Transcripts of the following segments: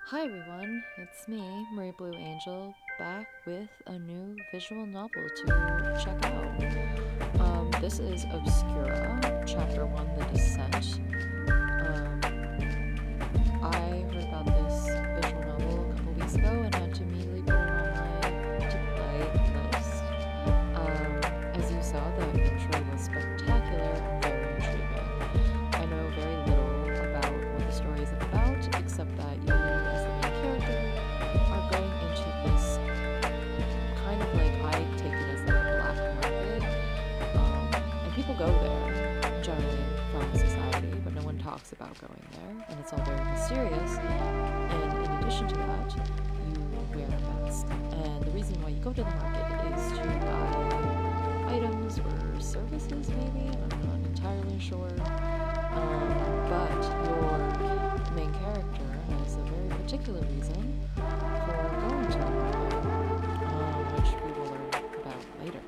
Hi everyone, it's me, Marie Blue Angel, back with a new visual novel to check out. This is Obscura, Chapter 1, The Descent. I heard about this visual novel a couple weeks ago and had to immediately put it on my to-play list. As you saw, the intro was spectacular and very intriguing. I know very little about what the story is about, except that you, as the main character, are going into this kind of like, I take it as like a black market, and people go there generally from society, but no one talks about going there, and it's all very mysterious. And in addition to that, you wear a mask, and the reason why you go to the market is to buy items or services, maybe. I'm not entirely sure. But your main character has a very particular reason for going to the market, which we will learn about later.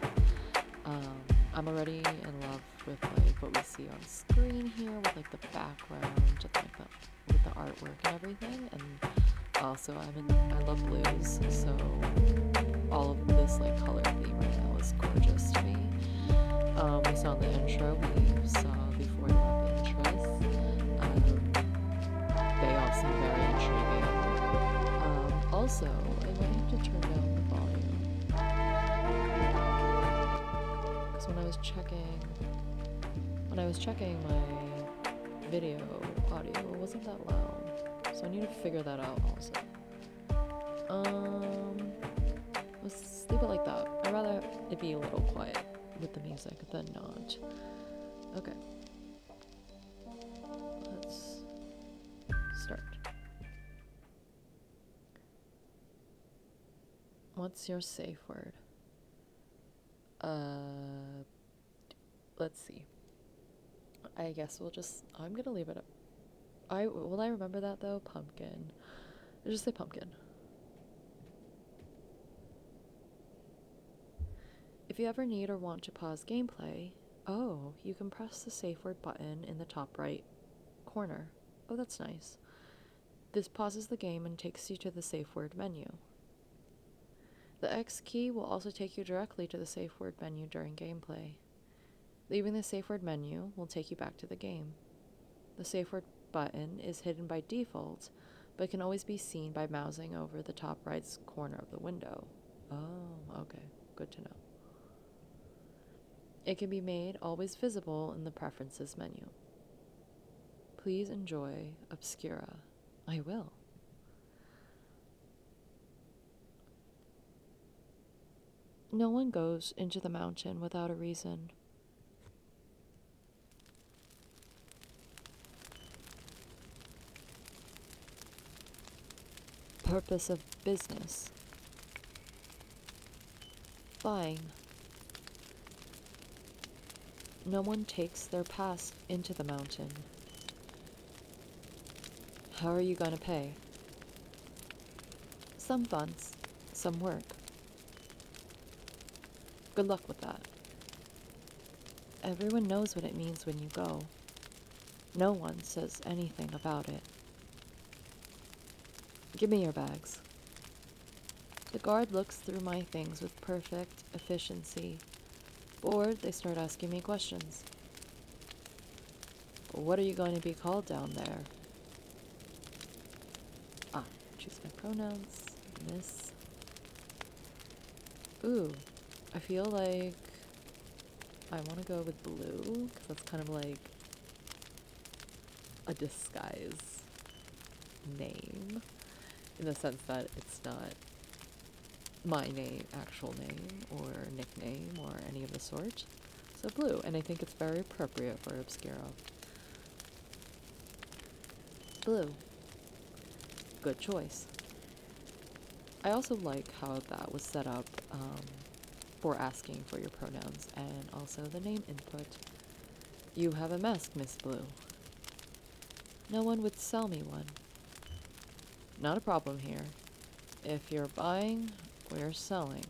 I'm already in love with like what we see on screen here, with like the background and like with the artwork and everything. And also, I love blues, so all of this like color theme right now is gorgeous to me. We saw in the intro, we saw before the love interest. They all seem very intriguing. Also, I might have to turn down the volume because when I was checking my video audio, it wasn't that loud. So I need to figure that out also. Let's leave it like that. I'd rather it be a little quiet with the music than not. Okay. Let's start. What's your safe word? Let's see. I guess I'm gonna leave it up. Will I remember that though? Pumpkin. I'll just say pumpkin. If you ever need or want to pause gameplay, you can press the safe word button in the top right corner. Oh, that's nice. This pauses the game and takes you to the safe word menu. The X key will also take you directly to the safe word menu during gameplay. Leaving the safe word menu will take you back to the game. The safe word button is hidden by default, but can always be seen by mousing over the top right corner of the window. Oh, okay. Good to know. It can be made always visible in the Preferences menu. Please enjoy Obscura. I will. No one goes into the mountain without a reason. Purpose of business. Buying. No one takes their past into the mountain. How are you gonna pay? Some funds, some work. Good luck with that. Everyone knows what it means when you go. No one says anything about it. Give me your bags. The guard looks through my things with perfect efficiency. Bored, they start asking me questions. What are you going to be called down there? Choose my pronouns. Miss. Ooh, I feel like I want to go with blue, because that's kind of like a disguise name, in the sense that it's not my actual name, or nickname, or any of the sort. So blue, and I think it's very appropriate for Obscura. Blue. Good choice. I also like how that was set up for asking for your pronouns, and also the name input. You have a mask, Miss Blue. No one would sell me one. Not a problem here. If you're buying, we're selling.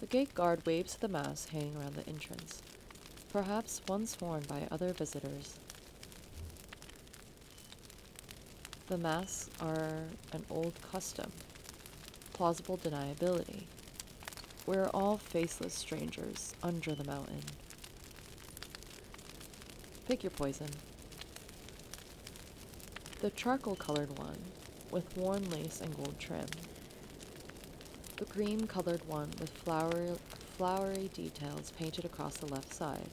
The gate guard waves the mask hanging around the entrance, perhaps once worn by other visitors. The masks are an old custom, plausible deniability. We're all faceless strangers under the mountain. Pick your poison. The charcoal-colored one, with worn lace and gold trim. The cream-colored one with flowery details painted across the left side.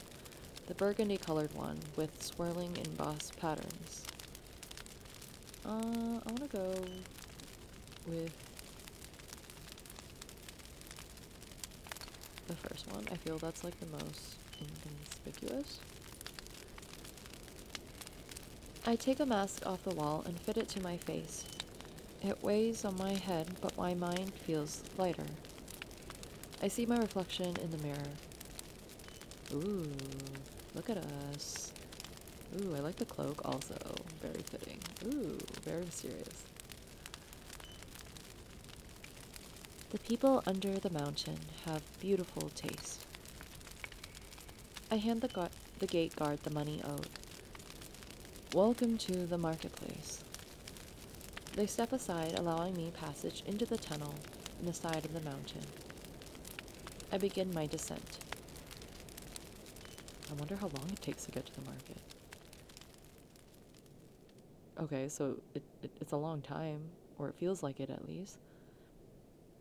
The burgundy-colored one with swirling embossed patterns. I want to go with the first one. I feel that's like the most inconspicuous. I take a mask off the wall and fit it to my face. It weighs on my head, but my mind feels lighter. I see my reflection in the mirror. Ooh, look at us. Ooh, I like the cloak also. Very fitting. Ooh, very mysterious. The people under the mountain have beautiful taste. I hand the gate guard the money owed. Welcome to the marketplace. They step aside, allowing me passage into the tunnel in the side of the mountain. I begin my descent. I wonder how long it takes to get to the market. Okay, so it's a long time, or it feels like it at least.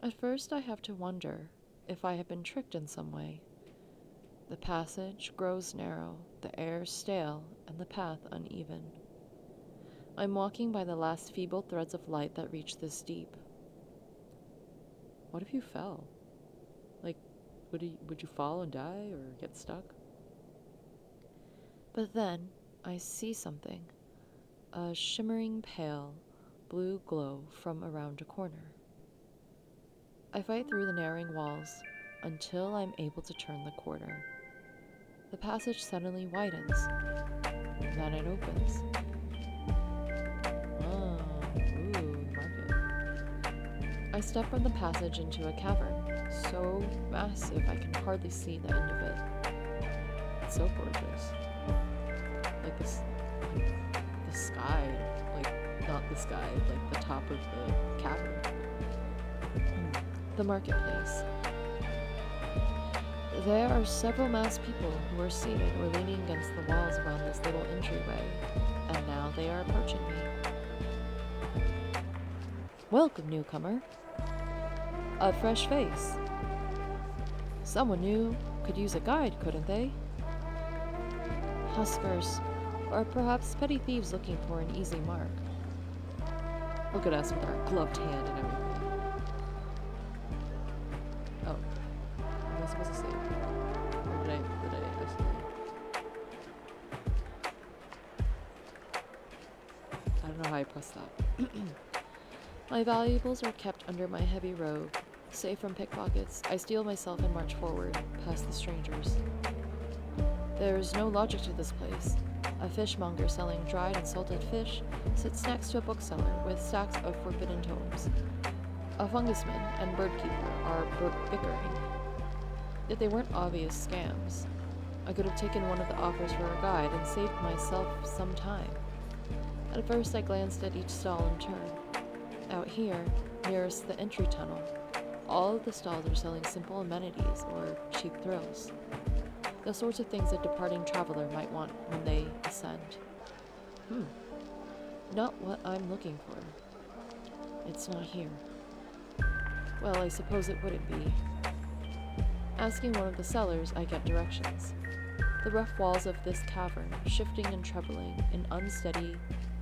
At first I have to wonder if I have been tricked in some way. The passage grows narrow, the air stale, and the path uneven. I'm walking by the last feeble threads of light that reach this deep. What if you fell? Like, would you fall and die or get stuck? But then I see something. A shimmering pale blue glow from around a corner. I fight through the narrowing walls until I'm able to turn the corner. The passage suddenly widens, and then it opens. Market. I step from the passage into a cavern, so massive I can hardly see the end of it. It's so gorgeous. Like this, the sky, like not the sky, like the top of the cavern. The marketplace. There are several masked people who are seated or leaning against the walls around this little entryway, and now they are approaching me. Welcome, newcomer. A fresh face. Someone new could use a guide, couldn't they? Huskers, or perhaps petty thieves looking for an easy mark. Look at us with our gloved hand and everything. Oh, am I supposed to say? Or did I actually? I don't know how I pressed that. My valuables are kept under my heavy robe. Safe from pickpockets, I steel myself and march forward, past the strangers. There is no logic to this place. A fishmonger selling dried and salted fish sits next to a bookseller with stacks of forbidden tomes. A fungusman and birdkeeper are bickering. Yet they weren't obvious scams. I could have taken one of the offers for a guide and saved myself some time. At first I glanced at each stall in turn. Out here, nearest the entry tunnel, all of the stalls are selling simple amenities or cheap thrills. The sorts of things a departing traveler might want when they ascend. Not what I'm looking for. It's not here. Well, I suppose it wouldn't be. Asking one of the sellers, I get directions. The rough walls of this cavern, shifting and trebling in unsteady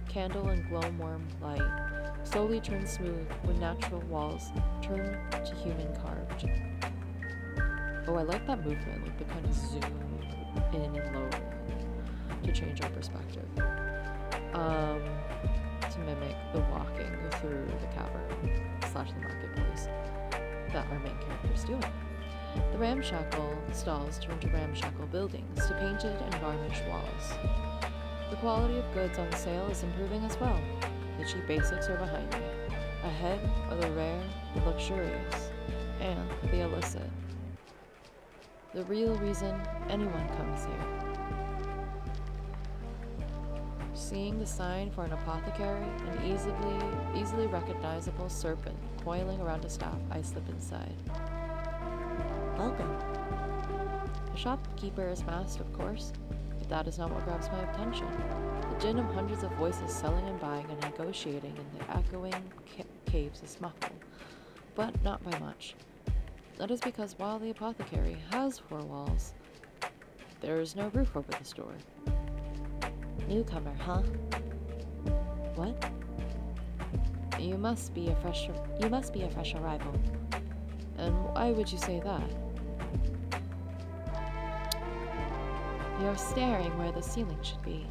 candle and glowworm light, slowly turn smooth when natural walls turn to human carved. Oh, I like that movement, like the kind of zoom in and lower to change our perspective. To mimic the walking through the cavern / the marketplace that our main character is doing. The ramshackle stalls turn to ramshackle buildings, to painted and varnished walls. The quality of goods on sale is improving as well. The cheap basics are behind me. Ahead are the rare, the luxurious, and the illicit. The real reason anyone comes here. Seeing the sign for an apothecary, an easily recognizable serpent coiling around a staff, I slip inside. Welcome. The shopkeeper is masked, of course, but that is not what grabs my attention. The din of hundreds of voices selling and buying and negotiating in the echoing caves is muffled, but not by much. That is because while the apothecary has 4 walls, there is no roof over the store. Newcomer, huh? What? You must be a fresh arrival. And why would you say that? You're staring where the ceiling should be.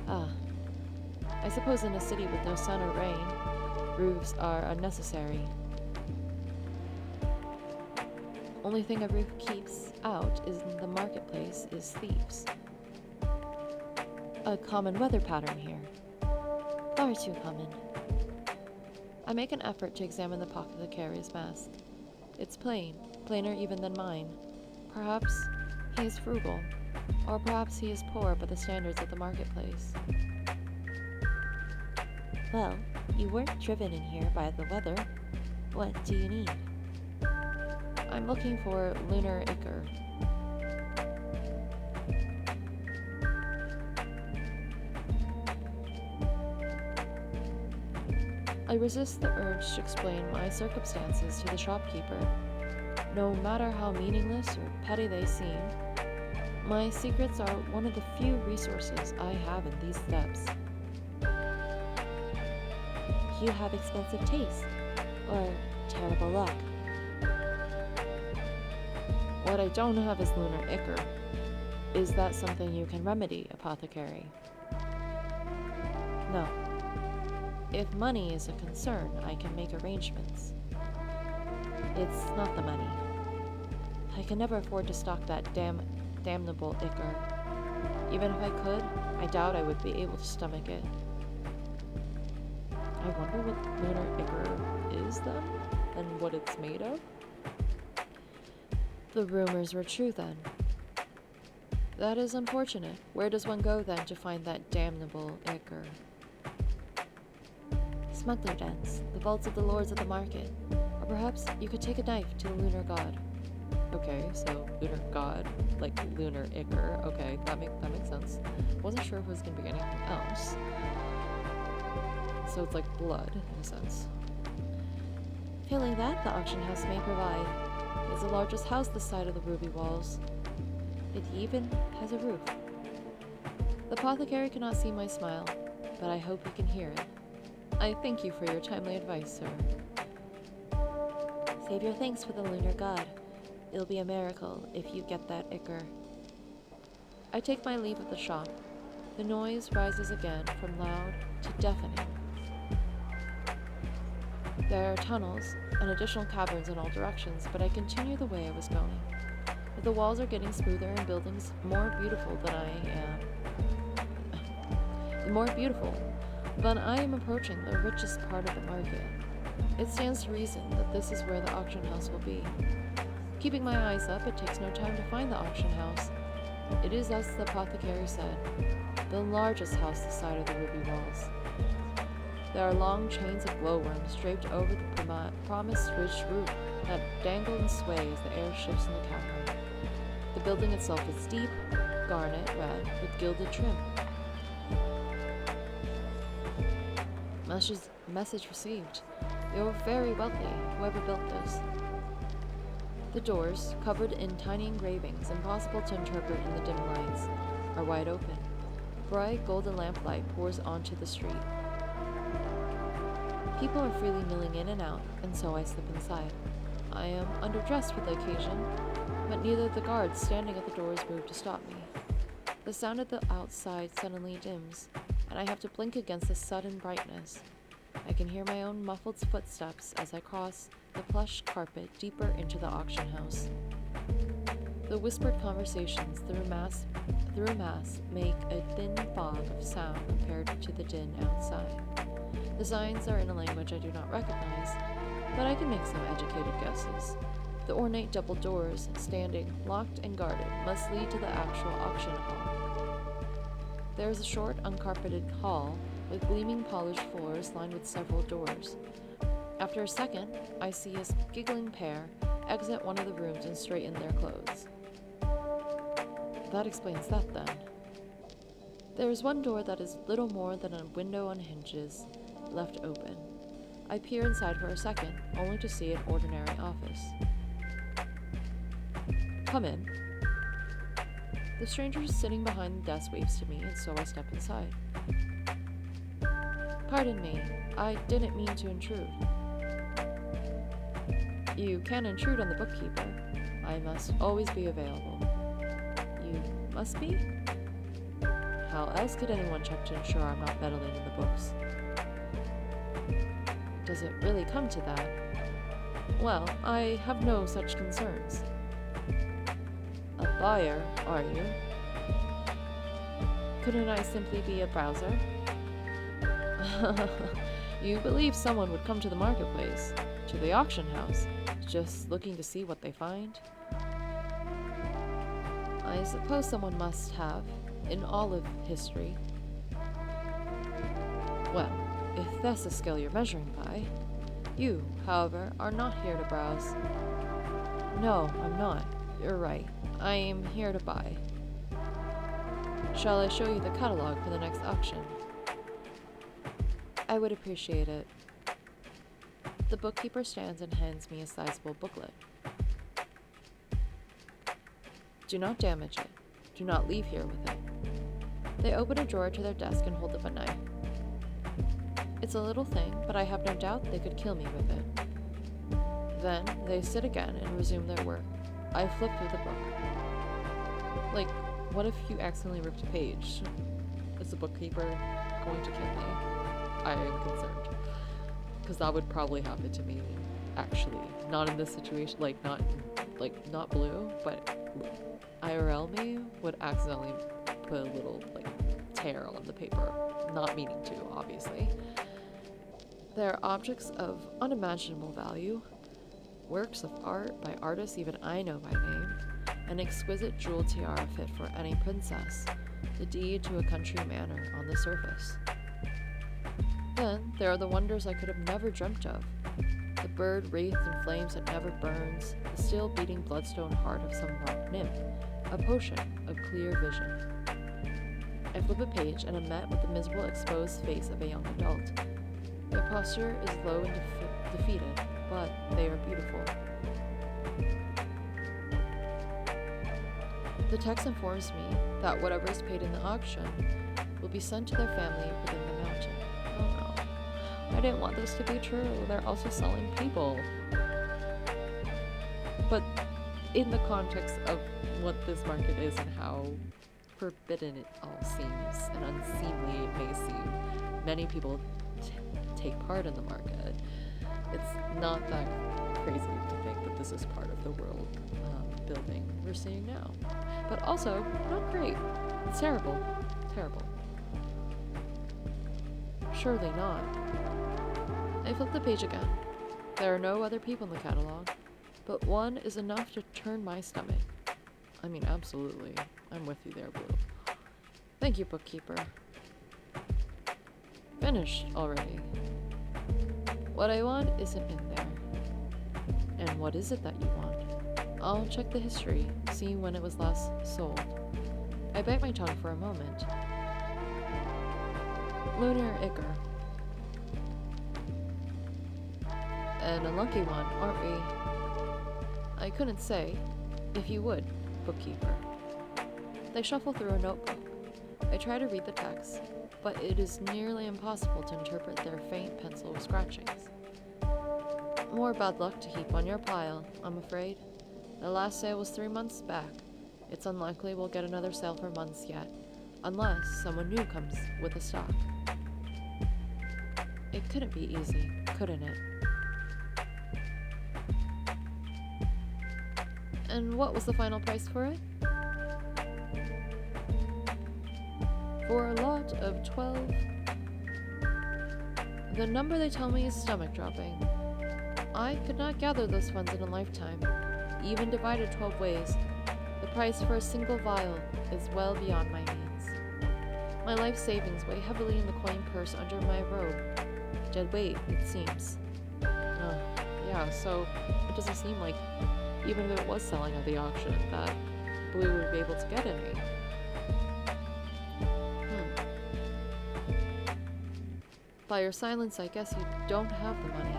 Ah, I suppose in a city with no sun or rain, roofs are unnecessary. Only thing a roof keeps out in the marketplace is thieves. A common weather pattern here. Far too common. I make an effort to examine the apothecary's mask. It's plainer even than mine. Perhaps he is frugal, or perhaps he is poor by the standards of the marketplace. Well, you weren't driven in here by the weather. What do you need? I'm looking for lunar ichor. I resist the urge to explain my circumstances to the shopkeeper. No matter how meaningless or petty they seem, my secrets are one of the few resources I have in these steppes. You have expensive taste, or terrible luck. What I don't have is lunar ichor. Is that something you can remedy, apothecary? No. If money is a concern, I can make arrangements. It's not the money. I can never afford to stock that damnable ichor. Even if I could, I doubt I would be able to stomach it. I wonder what lunar ichor is then, and what it's made of? The rumors were true then. That is unfortunate. Where does one go then to find that damnable ichor? Smuggler dens, the vaults of the lords of the market. Or perhaps you could take a knife to the lunar god. Okay, so lunar god, like lunar ichor. Okay, that makes sense. Wasn't sure if it was gonna be anything else. So it's like blood, in a sense. Feeling that the auction house may provide. It's the largest house this side of the ruby walls. It even has a roof. The apothecary cannot see my smile, but I hope he can hear it. I thank you for your timely advice, sir. Save your thanks for the lunar god. It'll be a miracle if you get that ichor. I take my leave of the shop. The noise rises again from loud to deafening. There are tunnels and additional caverns in all directions, but I continue the way I was going. But the walls are getting smoother and buildings more beautiful than I am approaching the richest part of the market. It stands to reason that this is where the auction house will be. Keeping my eyes up, it takes no time to find the auction house. It is, as the apothecary said, the largest house this side of the ruby walls. There are long chains of glowworms draped over the promised ridged roof that dangle and sway as the air shifts in the cavern. The building itself is deep, garnet red with gilded trim. Message received. They were very wealthy, whoever built this. The doors, covered in tiny engravings impossible to interpret in the dim lights, are wide open. Bright golden lamplight pours onto the street. People are freely milling in and out, and so I slip inside. I am underdressed for the occasion, but neither of the guards standing at the doors move to stop me. The sound of the outside suddenly dims, and I have to blink against the sudden brightness. I can hear my own muffled footsteps as I cross the plush carpet deeper into the auction house. The whispered conversations through mass make a thin fog of sound compared to the din outside. The signs are in a language I do not recognize, but I can make some educated guesses. The ornate double doors, standing locked and guarded, must lead to the actual auction hall. There is a short, uncarpeted hall with gleaming polished floors lined with several doors. After a second, I see a giggling pair exit one of the rooms and straighten their clothes. That explains that then. There is one door that is little more than a window on hinges, left open. I peer inside for a second, only to see an ordinary office. Come in. The stranger sitting behind the desk waves to me, and so I step inside. Pardon me, I didn't mean to intrude. You can intrude on the bookkeeper. I must always be available. You must be? How else could anyone check to ensure I'm not meddling in the books? Does it really come to that? Well, I have no such concerns. A buyer, are you? Couldn't I simply be a browser? You believe someone would come to the marketplace, to the auction house, just looking to see what they find? I suppose someone must have, in all of history. Well, if that's the scale you're measuring by. You, however, are not here to browse. No, I'm not. You're right. I am here to buy. Shall I show you the catalog for the next auction? I would appreciate it. The bookkeeper stands and hands me a sizable booklet. Do not damage it. Do not leave here with it. They open a drawer to their desk and hold up a knife. It's a little thing, but I have no doubt they could kill me with it. Then they sit again and resume their work. I flip through the book. Like, what if you accidentally ripped a page? Is the bookkeeper going to kill me? I am concerned. Because that would probably happen to me, actually. Not in this situation, not blue, but IRL me would accidentally put a little, tear on the paper. Not meaning to, obviously. They're objects of unimaginable value, works of art by artists even I know by name, an exquisite jewel tiara fit for any princess, the deed to a country manor on the surface. Then there are the wonders I could have never dreamt of, the bird wreathed in flames that never burns, the still beating bloodstone heart of some rock nymph, a potion of clear vision. I flip a page and am met with the miserable exposed face of a young adult. Their posture is low and defeated, but they are beautiful. The text informs me that whatever is paid in the auction will be sent to their family within the mountain. Oh no. I didn't want this to be true. They're also selling people. But in the context of what this market is and how forbidden it all seems and unseemly it may seem, many people take part in the market. It's not that crazy to think that this is part of the world building we're seeing now. But also, not great. It's terrible. Terrible. Surely not. I flip the page again. There are no other people in the catalog, but one is enough to turn my stomach. I mean, absolutely. I'm with you there, Blue. Thank you, bookkeeper. Finished already. What I want isn't in there. And what is it that you want? I'll check the history, see when it was last sold. I bite my tongue for a moment. Lunar Ichor. An unlucky one, aren't we? I couldn't say. If you would, bookkeeper. They shuffle through a notebook. I try to read the text, but it is nearly impossible to interpret their faint pencil scratchings. More bad luck to heap on your pile, I'm afraid. The last sale was 3 months back. It's unlikely we'll get another sale for months yet, unless someone new comes with a stock. It couldn't be easy, couldn't it? And what was the final price for it? For a lot of 12. The number they tell me is stomach-dropping. I could not gather those funds in a lifetime, even divided 12 ways. The price for a single vial is well beyond my means. My life savings weigh heavily in the coin purse under my robe. Dead weight, it seems. Yeah, so it doesn't seem like, even if it was selling at the auction, that Blue would be able to get any. By your silence, I guess you don't have the money.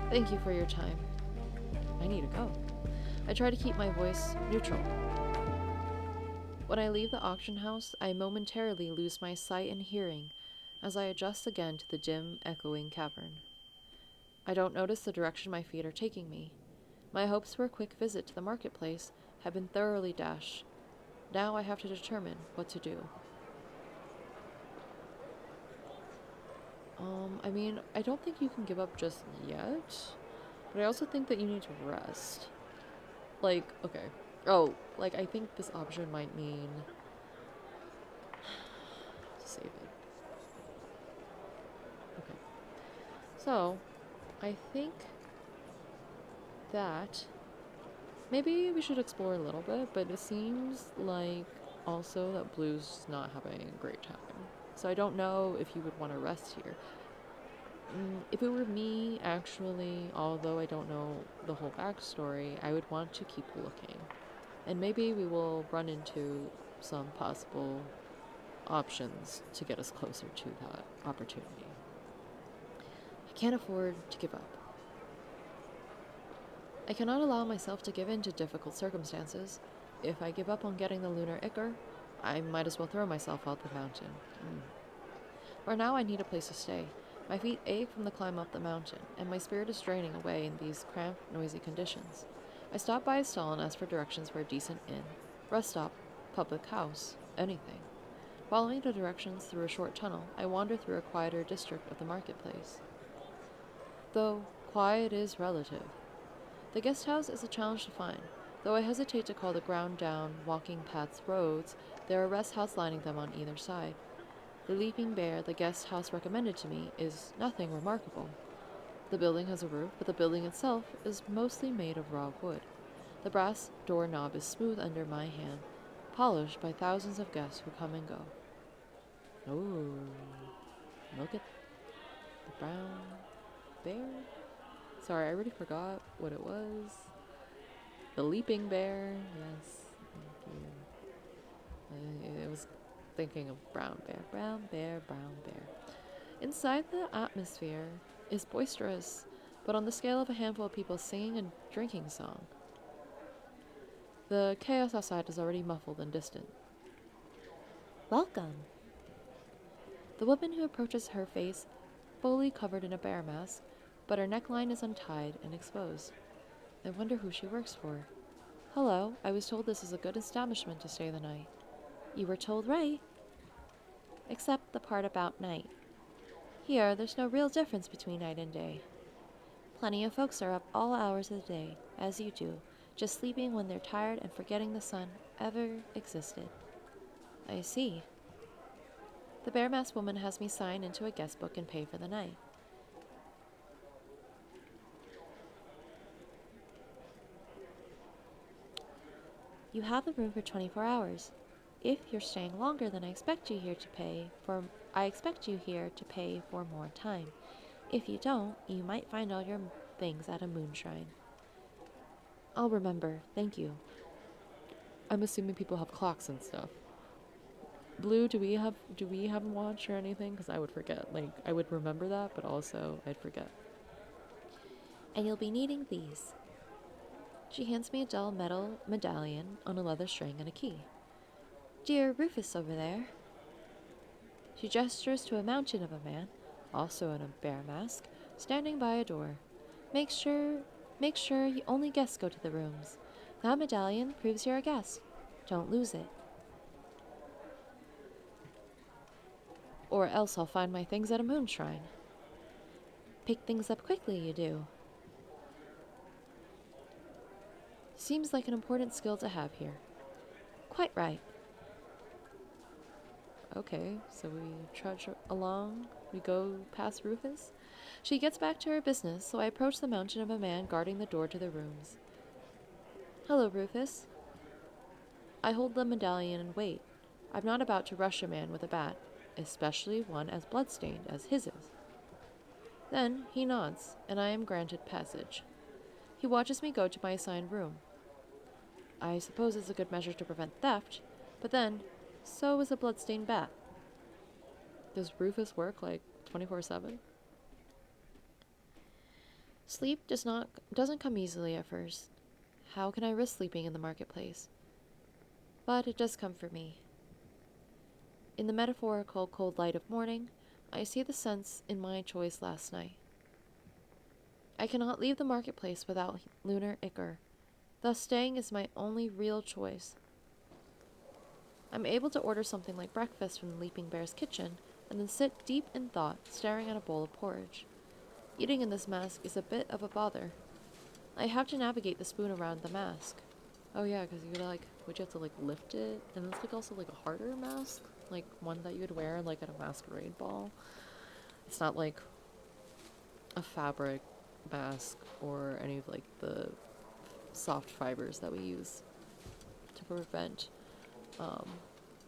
Thank you for your time. I need to go. I try to keep my voice neutral. When I leave the auction house, I momentarily lose my sight and hearing as I adjust again to the dim, echoing cavern. I don't notice the direction my feet are taking me. My hopes for a quick visit to the marketplace have been thoroughly dashed. Now I have to determine what to do. I mean, I don't think you can give up just yet, but I also think that you need to rest. Like, okay. Oh, like, I think this option might mean to save it. Okay. So, I think that maybe we should explore a little bit, but it seems like also that Blue's not having a great time. So I don't know if you would want to rest here. If it were me, actually, although I don't know the whole backstory, I would want to keep looking. And maybe we will run into some possible options to get us closer to that opportunity. I can't afford to give up. I cannot allow myself to give in to difficult circumstances. If I give up on getting the lunar ichor, I might as well throw myself out the mountain. For now, I need a place to stay. My feet ache from the climb up the mountain, and my spirit is draining away in these cramped, noisy conditions. I stop by a stall and ask for directions for a decent inn, rest stop, public house, anything. Following the directions through a short tunnel, I wander through a quieter district of the marketplace. Though quiet is relative. The guest house is a challenge to find. Though I hesitate to call the ground down, walking paths roads, there are rest houses lining them on either side. The Leaping Bear, the guest house recommended to me, is nothing remarkable. The building has a roof, but the building itself is mostly made of raw wood. The brass doorknob is smooth under my hand, polished by thousands of guests who come and go. Oh, look at the brown bear. Sorry, I already forgot what it was. The Leaping Bear, yes, thank you. It was thinking of brown bear, brown bear, brown bear. Inside, the atmosphere is boisterous, but on the scale of a handful of people singing a drinking song. The chaos outside is already muffled and distant. Welcome. The woman who approaches, her face fully covered in a bear mask, but her neckline is untied and exposed. I wonder who she works for. Hello, I was told this is a good establishment to stay the night. You were told right. Except the part about night. Here, there's no real difference between night and day. Plenty of folks are up all hours of the day, as you do, just sleeping when they're tired and forgetting the sun ever existed. I see. The bear masked woman has me sign into a guest book and pay for the night. You have the room for 24 hours. If you're staying longer than I expect you here to pay for more time. If you don't, you might find all your things at a moon shrine. I'll remember, thank you. I'm assuming people have clocks and stuff. Blue, do we have a watch or anything? Because I would forget. Like, I would remember that, but also I'd forget. And you'll be needing these. She hands me a dull metal medallion on a leather string and a key. Dear Rufus over there. She gestures to a mountain of a man, also in a bear mask, standing by a door. Make sure only guests go to the rooms. That medallion proves you're a guest. Don't lose it. Or else I'll find my things at a moon shrine. Pick things up quickly, you do. Seems like an important skill to have here. Quite right. Okay, so we trudge along. We go past Rufus. She gets back to her business, so I approach the mountain of a man guarding the door to the rooms. Hello, Rufus. I hold the medallion and wait. I'm not about to rush a man with a bat, especially one as bloodstained as his is. Then he nods, and I am granted passage. He watches me go to my assigned room. I suppose it's a good measure to prevent theft, but then, so is a bloodstained bat. Does Rufus work like 24/7? Sleep doesn't come easily at first. How can I risk sleeping in the marketplace? But it does come for me. In the metaphorical cold light of morning, I see the sense in my choice last night. I cannot leave the marketplace without lunar ichor, thus staying is my only real choice. I'm able to order something like breakfast from the Leaping Bear's kitchen, and then sit deep in thought, staring at a bowl of porridge. Eating in this mask is a bit of a bother. I have to navigate the spoon around the mask. Oh yeah, because would you have to lift it? And it's also a harder mask, like one that you would wear at a masquerade ball. It's not like a fabric mask or any of the soft fibers that we use to prevent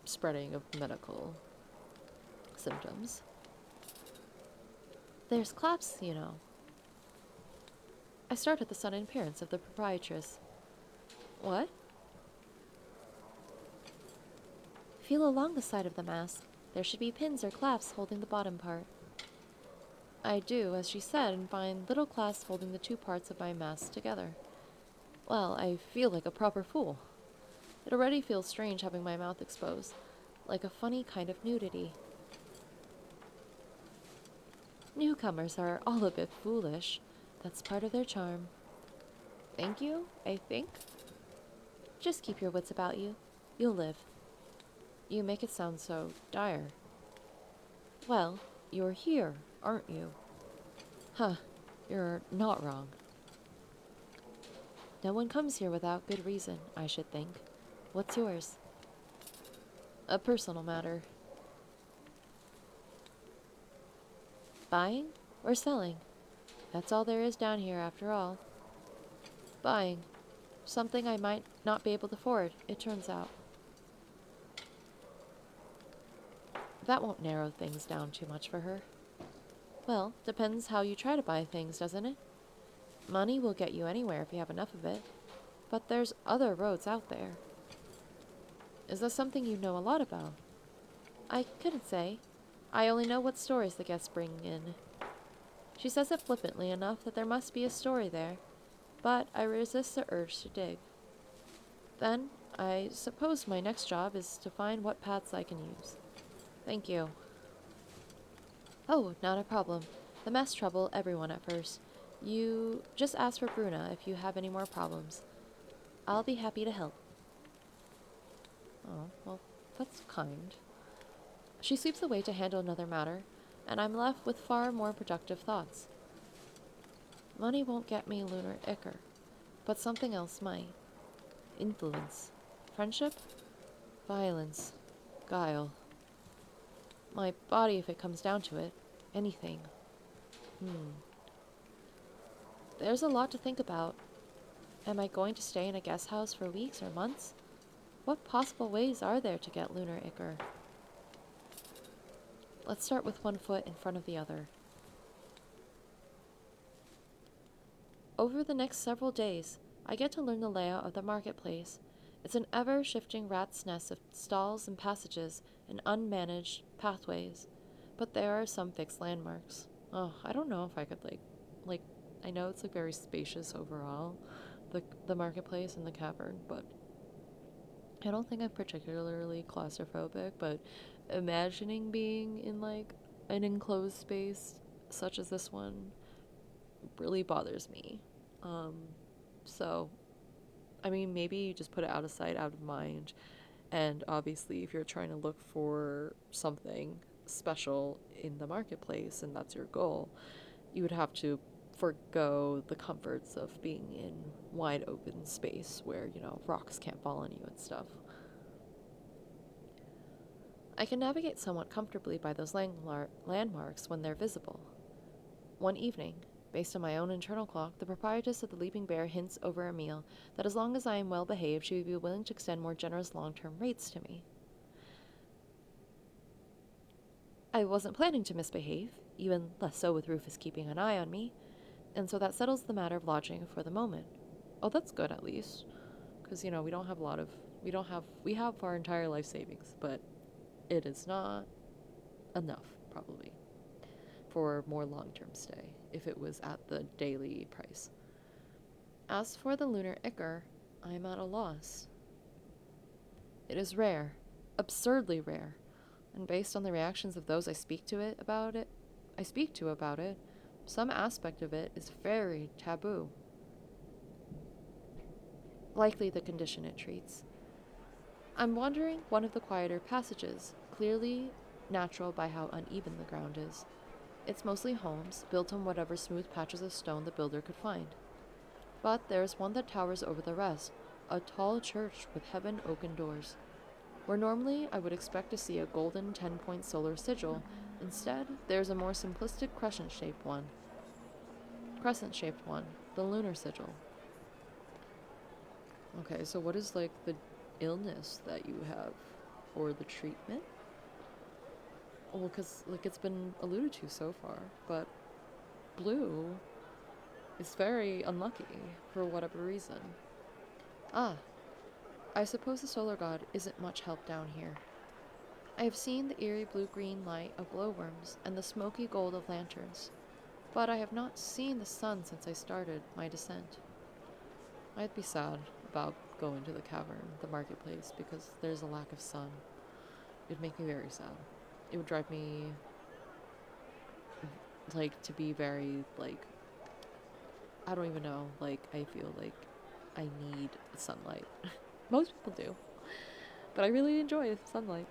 spreading of medical symptoms. There's claps, you know. I start at the sudden appearance of the proprietress. What? Feel along the side of the mask. There should be pins or clasps holding the bottom part. I do, as she said, and find little clasps holding the two parts of my mask together. Well, I feel like a proper fool. It already feels strange having my mouth exposed, like a funny kind of nudity. Newcomers are all a bit foolish. That's part of their charm. Thank you, I think. Just keep your wits about you. You'll live. You make it sound so dire. Well, you're here, aren't you? Huh, you're not wrong. No one comes here without good reason, I should think. What's yours? A personal matter. Buying or selling? That's all there is down here after all. Buying. Something I might not be able to afford, it turns out. That won't narrow things down too much for her. Well, depends how you try to buy things, doesn't it? Money will get you anywhere if you have enough of it. But there's other roads out there. Is that something you know a lot about? I couldn't say. I only know what stories the guests bring in. She says it flippantly enough that there must be a story there, but I resist the urge to dig. Then, I suppose my next job is to find what paths I can use. Thank you. Oh, not a problem. The mess trouble everyone at first. You just ask for Bruna if you have any more problems. I'll be happy to help. Oh, well, that's kind. She sweeps away to handle another matter, and I'm left with far more productive thoughts. Money won't get me lunar ichor, but something else might. Influence. Friendship? Violence. Guile. My body, if it comes down to it. Anything. There's a lot to think about. Am I going to stay in a guest house for weeks or months? What possible ways are there to get lunar ichor? Let's start with one foot in front of the other. Over the next several days, I get to learn the layout of the marketplace. It's an ever-shifting rat's nest of stalls and passages and unmanaged pathways, but there are some fixed landmarks. Oh, I don't know if I could I know it's very spacious overall, the marketplace and the cavern, but I don't think I'm particularly claustrophobic, but imagining being in an enclosed space such as this one really bothers me. So I mean, maybe you just put it out of sight, out of mind. And obviously, if you're trying to look for something special in the marketplace and that's your goal, you would have to forego the comforts of being in wide open space where, rocks can't fall on you and stuff. I can navigate somewhat comfortably by those landmarks when they're visible. One evening, based on my own internal clock, the proprietress of the Leaping Bear hints over a meal that as long as I am well behaved, she would be willing to extend more generous long-term rates to me. I wasn't planning to misbehave, even less so with Rufus keeping an eye on me, and so that settles the matter of lodging for the moment. Oh, that's good at least, because we don't have a lot of we have our entire life savings, but it is not enough probably for more long-term stay if it was at the daily price. As for the lunar ichor, I am at a loss. It is rare, absurdly rare, and based on the reactions of those I speak to about it, some aspect of it is very taboo. Likely the condition it treats. I'm wandering one of the quieter passages, clearly natural by how uneven the ground is. It's mostly homes, built on whatever smooth patches of stone the builder could find. But there's one that towers over the rest, a tall church with heaven oaken doors. Where normally I would expect to see a golden 10-point solar sigil, instead there's a more simplistic crescent-shaped one, the lunar sigil. Okay, so what is like the illness that you have, or the treatment? Well, because like it's been alluded to so far, but blue is very unlucky for whatever reason. Ah, I suppose the solar god isn't much help down here. I have seen the eerie blue-green light of glowworms and the smoky gold of lanterns, but I have not seen the sun since I started my descent. I'd be sad about going to the cavern, the marketplace, because there's a lack of sun. It'd make me very sad. It would drive me, like, to be very, like, I don't even know, like, I feel like I need sunlight. Most people do. But I really enjoy sunlight,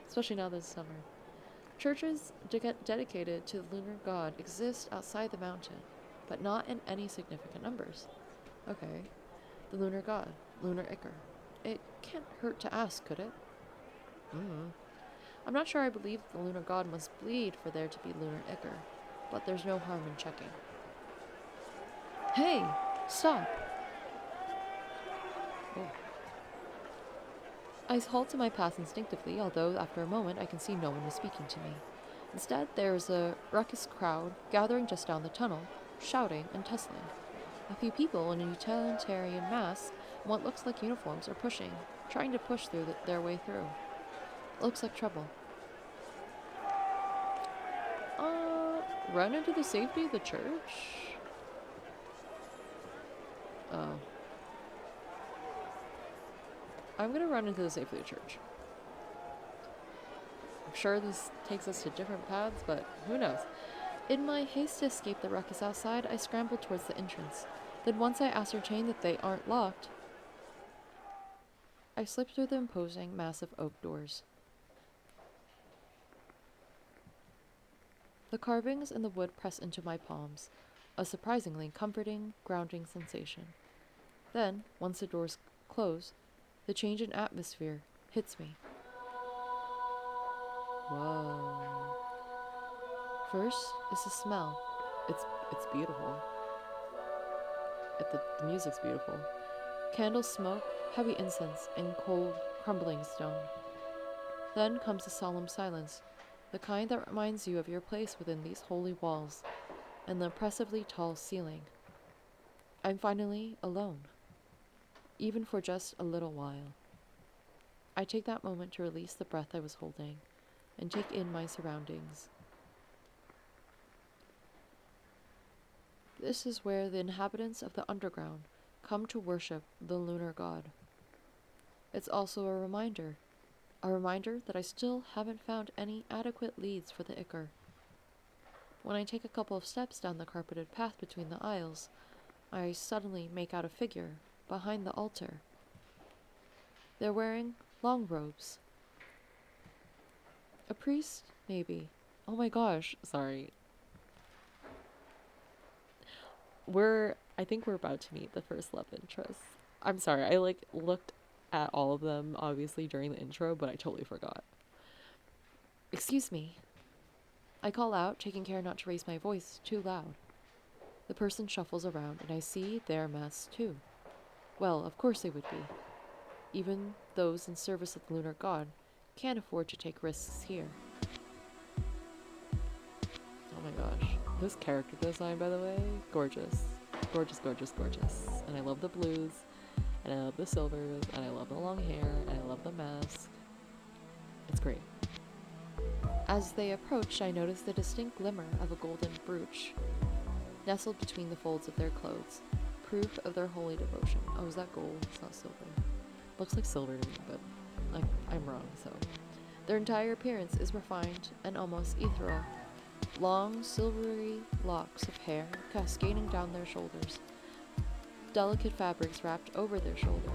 especially now this summer. Churches dedicated to the lunar god exist outside the mountain, but not in any significant numbers. Okay, the lunar god, lunar ichor. It can't hurt to ask, could it? I'm not sure I believe the lunar god must bleed for there to be lunar ichor, but there's no harm in checking. Hey! Stop! Oh. I halt to my path instinctively, although after a moment I can see no one is speaking to me. Instead, there is a ruckus crowd gathering just down the tunnel, shouting and tussling. A few people in a utilitarian mask and what looks like uniforms are trying to push their way through. It looks like trouble. Run into the safety of the church? Oh. I'm gonna run into the safety of the church. I'm sure this takes us to different paths, but who knows? In my haste to escape the ruckus outside, I scramble towards the entrance. Then once I ascertain that they aren't locked, I slip through the imposing, massive oak doors. The carvings in the wood press into my palms, a surprisingly comforting, grounding sensation. Then, once the doors close, the change in atmosphere hits me. Whoa. First is the smell. It's beautiful. The music's beautiful. Candle smoke, heavy incense, and cold, crumbling stone. Then comes the solemn silence, the kind that reminds you of your place within these holy walls, and the oppressively tall ceiling. I'm finally alone, even for just a little while. I take that moment to release the breath I was holding, and take in my surroundings. This is where the inhabitants of the underground come to worship the lunar god. It's also a reminder that I still haven't found any adequate leads for the ichor. When I take a couple of steps down the carpeted path between the aisles, I suddenly make out a figure behind the altar. They're wearing long robes. A priest, maybe. Oh my gosh, sorry. I think we're about to meet the first love interest. I'm sorry, I looked at all of them obviously during the intro, but I totally forgot. Excuse me. I call out, taking care not to raise my voice too loud. The person shuffles around, and I see they're masked too. Well, of course they would be. Even those in service of the lunar god can't afford to take risks here. gosh. This character design, by the way, gorgeous. Gorgeous, gorgeous, gorgeous. And I love the blues, and I love the silvers, and I love the long hair, and I love the mask. It's great. As they approach, I notice the distinct glimmer of a golden brooch nestled between the folds of their clothes, proof of their holy devotion. Oh, is that gold? It's not silver. Looks like silver to me, but I'm wrong, so. Their entire appearance is refined and almost ethereal. Long, silvery locks of hair cascading down their shoulders, delicate fabrics wrapped over their shoulder,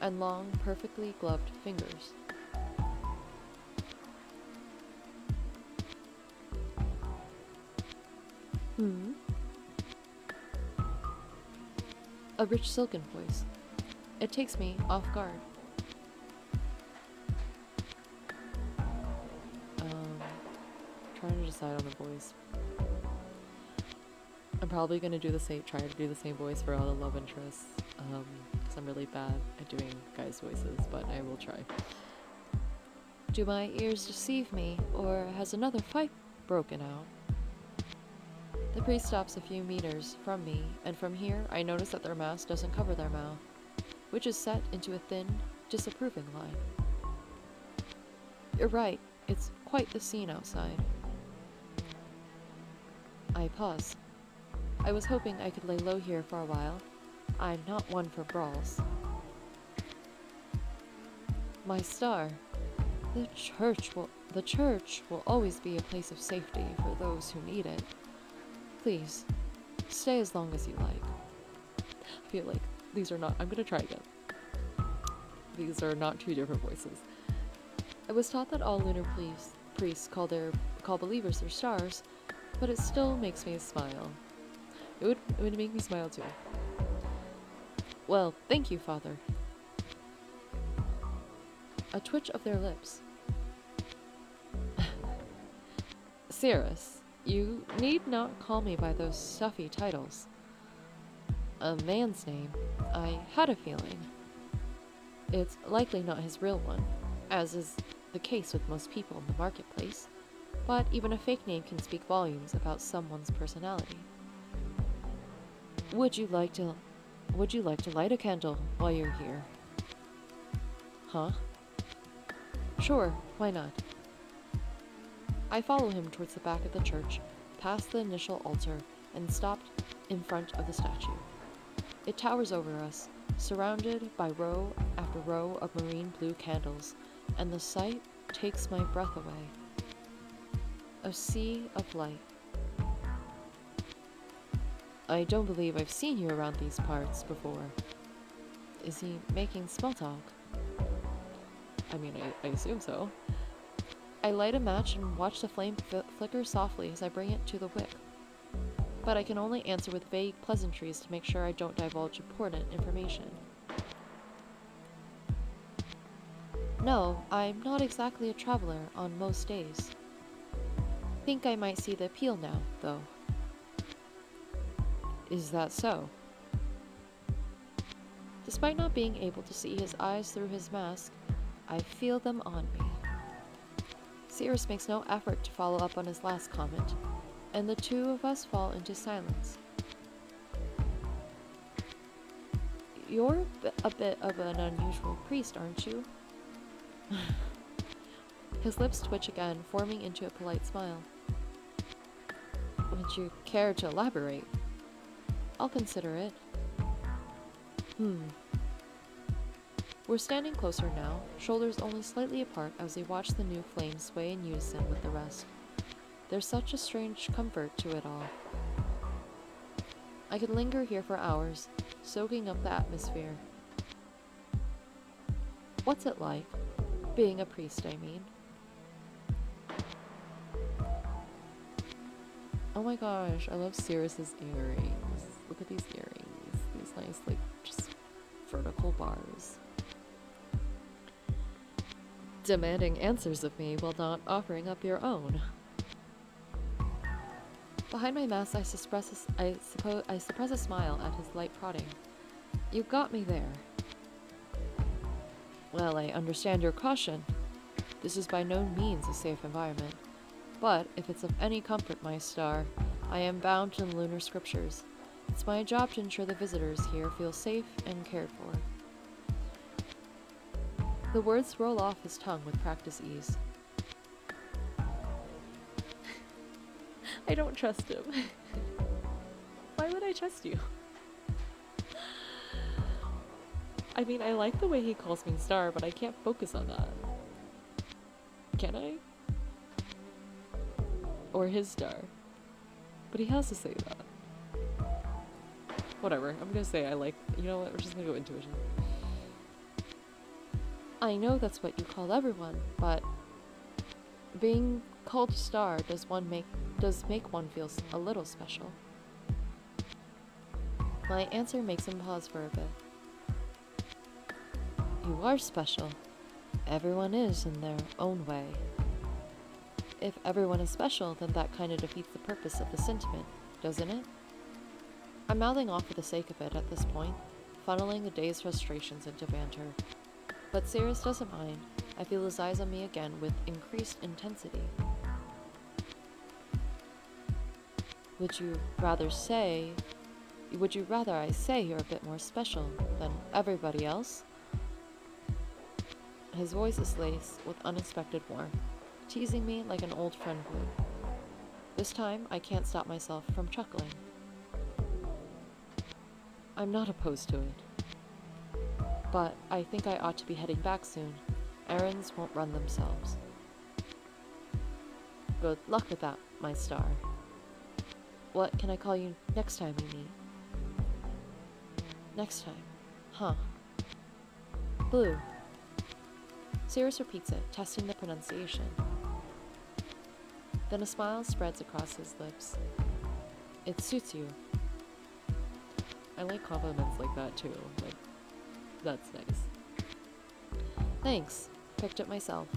and long, perfectly gloved fingers. A rich silken voice. It takes me off guard. Trying to decide on the voice. I'm probably gonna try to do the same voice for all the love interests, because I'm really bad at doing guys' voices, but I will try. Do my ears deceive me, or has another fight broken out? The priest stops a few meters from me, and from here I notice that their mask doesn't cover their mouth, which is set into a thin, disapproving line. You're right, it's quite the scene outside. I pause. I was hoping I could lay low here for a while. I'm not one for brawls. My star. The church will always be a place of safety for those who need it. Please, stay as long as you like. I feel like I'm gonna try again. These are not two different voices. I was taught that all lunar priests call believers their stars, but it still makes me smile. It would make me smile too. Well, thank you, Father. A twitch of their lips. Cirrus, you need not call me by those stuffy titles. A man's name. I had a feeling. It's likely not his real one, as is the case with most people in the marketplace, but even a fake name can speak volumes about someone's personality. Would you like to light a candle while you're here? Huh? Sure, why not? I follow him towards the back of the church, past the initial altar, and stopped in front of the statue. It towers over us, surrounded by row after row of marine blue candles, and the sight takes my breath away. A sea of light. I don't believe I've seen you around these parts before. Is he making small talk? I mean, I assume so. I light a match and watch the flame flicker softly as I bring it to the wick. But I can only answer with vague pleasantries to make sure I don't divulge important information. No, I'm not exactly a traveler on most days. Think I might see the appeal now, though. Is that so? Despite not being able to see his eyes through his mask, I feel them on me. Cirrus makes no effort to follow up on his last comment, and the two of us fall into silence. You're a bit of an unusual priest, aren't you? His lips twitch again, forming into a polite smile. Would you care to elaborate? I'll consider it. We're standing closer now, shoulders only slightly apart as we watch the new flame sway in unison with the rest. There's such a strange comfort to it all. I could linger here for hours, soaking up the atmosphere. What's it like? Being a priest, I mean. Oh my gosh, I love Cirrus's earrings. Look at these earrings. These nice, just vertical bars. Demanding answers of me while not offering up your own. Behind my mask, I suppress a smile at his light prodding. You got me there. Well, I understand your caution. This is by no means a safe environment. But if it's of any comfort, my star, I am bound to the lunar scriptures. It's my job to ensure the visitors here feel safe and cared for. The words roll off his tongue with practice ease. I don't trust him. Why would I trust you? I mean, I like the way he calls me star, but I can't focus on that. Can I? Or his star. But he has to say that. Whatever, I'm gonna say I like, you know what, we're just gonna go intuition. I know that's what you call everyone, but being called star does make one feel a little special. My answer makes him pause for a bit. You are special. Everyone is in their own way. If everyone is special, then that kind of defeats the purpose of the sentiment, doesn't it? I'm mouthing off for the sake of it at this point, funneling the day's frustrations into banter. But Sirius doesn't mind. I feel his eyes on me again with increased intensity. Would you rather I say you're a bit more special than everybody else? His voice is laced with unexpected warmth, teasing me like an old friend would. This time, I can't stop myself from chuckling. I'm not opposed to it. But I think I ought to be heading back soon. Errands won't run themselves. Good luck with that, my star. What can I call you next time we meet? Next time. Huh. Blue. Sirius repeats it, testing the pronunciation. Then a smile spreads across his lips. It suits you. I like compliments like that too. Like, that's nice. Thanks. Picked it myself.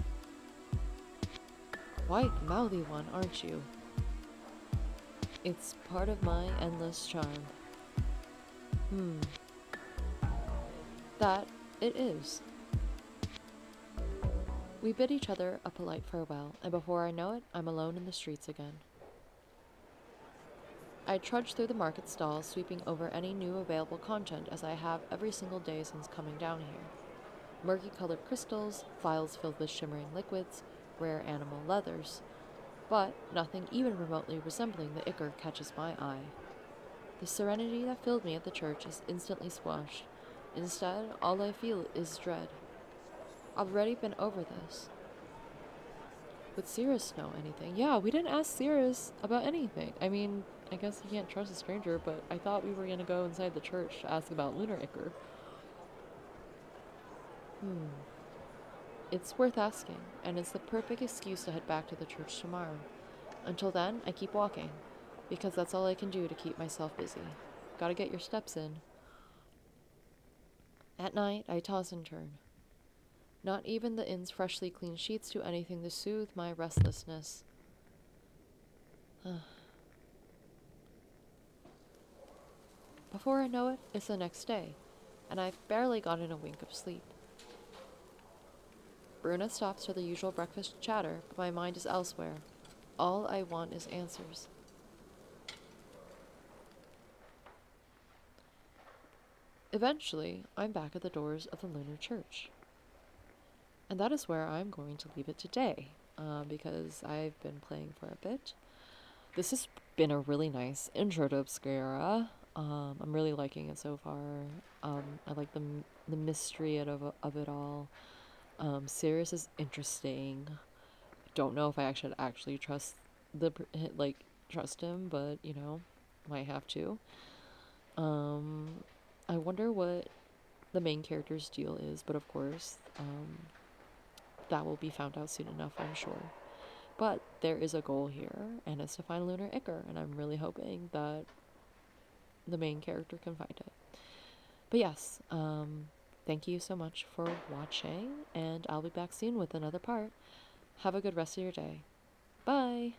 White, mouthy one, aren't you? It's part of my endless charm. That it is. We bid each other a polite farewell, and before I know it, I'm alone in the streets again. I trudge through the market stalls, sweeping over any new available content as I have every single day since coming down here. Murky-colored crystals, vials filled with shimmering liquids, rare animal leathers. But nothing even remotely resembling the ichor catches my eye. The serenity that filled me at the church is instantly squashed. Instead, all I feel is dread. I've already been over this. Would Sirius know anything? Yeah, we didn't ask Sirius about anything. I mean, I guess you can't trust a stranger, but I thought we were gonna go inside the church to ask about lunar ichor. It's worth asking, and it's the perfect excuse to head back to the church tomorrow. Until then, I keep walking, because that's all I can do to keep myself busy. Gotta get your steps in. At night, I toss and turn. Not even the inn's freshly cleaned sheets do anything to soothe my restlessness. Before I know it, it's the next day, and I've barely gotten a wink of sleep. Bruna stops for the usual breakfast chatter, but my mind is elsewhere. All I want is answers. Eventually, I'm back at the doors of the lunar church. And that is where I'm going to leave it today, because I've been playing for a bit. This has been a really nice intro to Obscura. I'm really liking it so far. I like the mystery of it all. Sirius is interesting. Don't know if I should actually trust trust him, but you know, might have to. I wonder what the main character's deal is, but of course, that will be found out soon enough, I'm sure. But there is a goal here, and it's to find lunar ichor, and I'm really hoping that the main character can find it. But yes, thank you so much for watching, and I'll be back soon with another part. Have a good rest of your day. Bye!